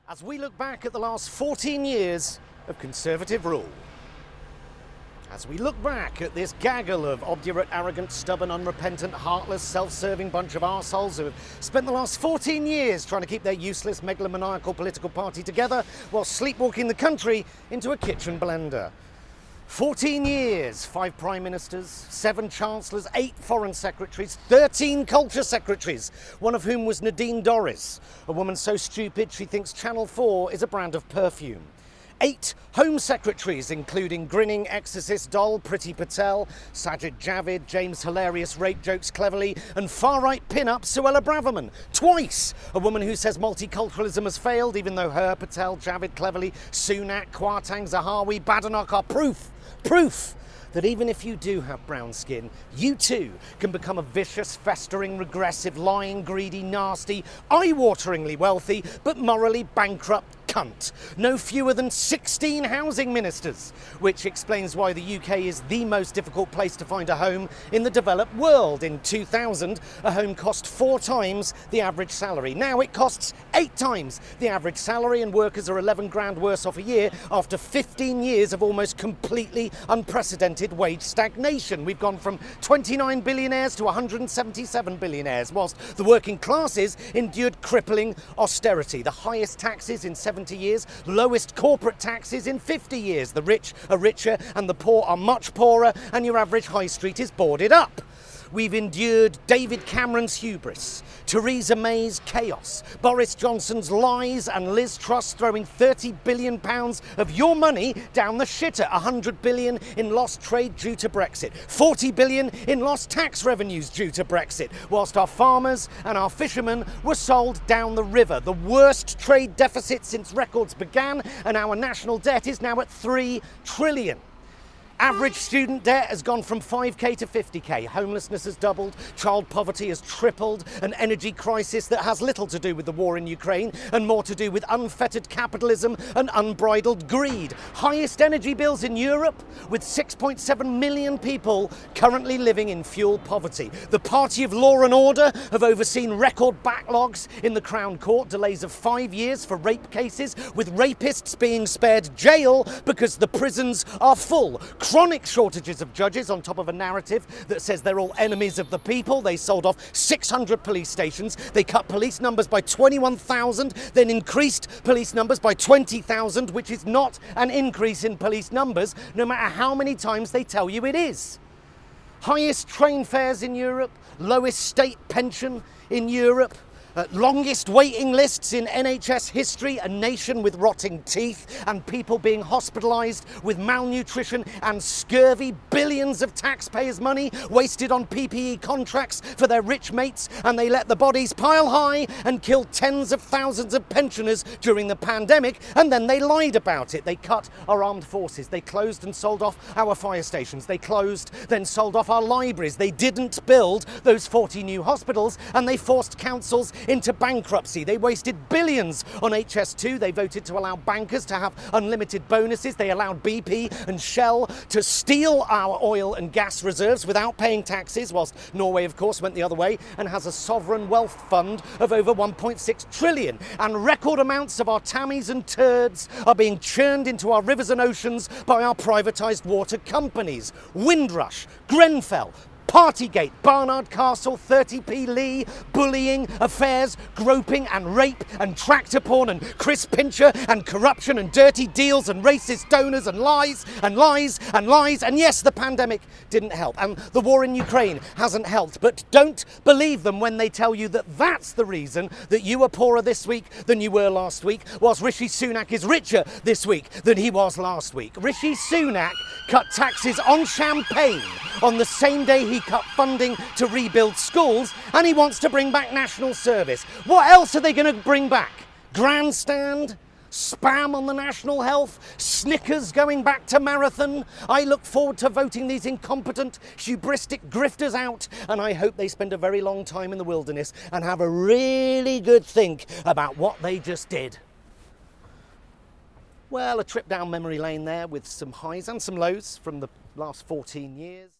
as we look back at the last 14 years of Conservative rule. As we look back at this gaggle of obdurate, arrogant, stubborn, unrepentant, heartless, self-serving bunch of arseholes who have spent the last 14 years trying to keep their useless, megalomaniacal political party together while sleepwalking the country into a kitchen blender. 14 years, 5 prime ministers, 7 chancellors, 8 foreign secretaries, 13 culture secretaries, one of whom was Nadine Dorries, a woman so stupid she thinks Channel 4 is a brand of perfume. 8 home secretaries, including grinning exorcist doll Priti Patel, Sajid Javid, James Hilarious rape jokes cleverly, and far-right pin-up Suella Braverman. Twice! A woman who says multiculturalism has failed, even though her, Patel, Javid cleverly, Sunak, Kwarteng, Zahawi, Badenoch are proof that even if you do have brown skin, you too can become a vicious, festering, regressive, lying, greedy, nasty, eye-wateringly wealthy, but morally bankrupt cunt. No fewer than 16 housing ministers, which explains why the UK is the most difficult place to find a home in the developed world. In 2000, a home cost 4 times the average salary. Now it costs 8 times the average salary, and workers are 11 grand worse off a year after 15 years of almost completely unprecedented wage stagnation. We've gone from 29 billionaires to 177 billionaires, whilst the working classes endured crippling austerity. The highest taxes in 70 years, lowest corporate taxes in 50 years. The rich are richer and the poor are much poorer, and your average high street is boarded up. We've endured David Cameron's hubris, Theresa May's chaos, Boris Johnson's lies, and Liz Truss throwing £30 billion of your money down the shitter. 100 billion in lost trade due to Brexit, 40 billion in lost tax revenues due to Brexit, whilst our farmers and our fishermen were sold down the river. The worst trade deficit since records began, and our national debt is now at 3 trillion. Average student debt has gone from 5k to 50k, homelessness has doubled, child poverty has tripled, an energy crisis that has little to do with the war in Ukraine and more to do with unfettered capitalism and unbridled greed. Highest energy bills in Europe, with 6.7 million people currently living in fuel poverty. The party of law and order have overseen record backlogs in the Crown Court, delays of 5 years for rape cases, with rapists being spared jail because the prisons are full. Chronic shortages of judges on top of a narrative that says they're all enemies of the people. They sold off 600 police stations. They cut police numbers by 21,000, then increased police numbers by 20,000, which is not an increase in police numbers, no matter how many times they tell you it is. Highest train fares in Europe, lowest state pension in Europe, longest waiting lists in NHS history, a nation with rotting teeth and people being hospitalised with malnutrition and scurvy, billions of taxpayers' money wasted on PPE contracts for their rich mates, and they let the bodies pile high and killed tens of thousands of pensioners during the pandemic, and then they lied about it. They cut our armed forces, they closed and sold off our fire stations, they closed, then sold off our libraries, they didn't build those 40 new hospitals, and they forced councils into bankruptcy. They wasted billions on HS2. They voted to allow bankers to have unlimited bonuses. They allowed BP and Shell to steal our oil and gas reserves without paying taxes, whilst Norway, of course, went the other way and has a sovereign wealth fund of over 1.6 trillion. And record amounts of our tammies and turds are being churned into our rivers and oceans by our privatised water companies. Windrush, Grenfell, Partygate, Barnard Castle, 30p Lee, bullying, affairs, groping and rape and tractor porn and Chris Pincher and corruption and dirty deals and racist donors and lies and lies and lies. And yes, the pandemic didn't help and the war in Ukraine hasn't helped, but don't believe them when they tell you that that's the reason that you are poorer this week than you were last week, whilst Rishi Sunak is richer this week than he was last week. Rishi Sunak cut taxes on champagne on the same day he cut funding to rebuild schools, and he wants to bring back national service. What else are they going to bring back? Grandstand? Spam on the national health? Snickers going back to marathon? I look forward to voting these incompetent, hubristic grifters out, and I hope they spend a very long time in the wilderness and have a really good think about what they just did. Well, a trip down memory lane there with some highs and some lows from the last 14 years.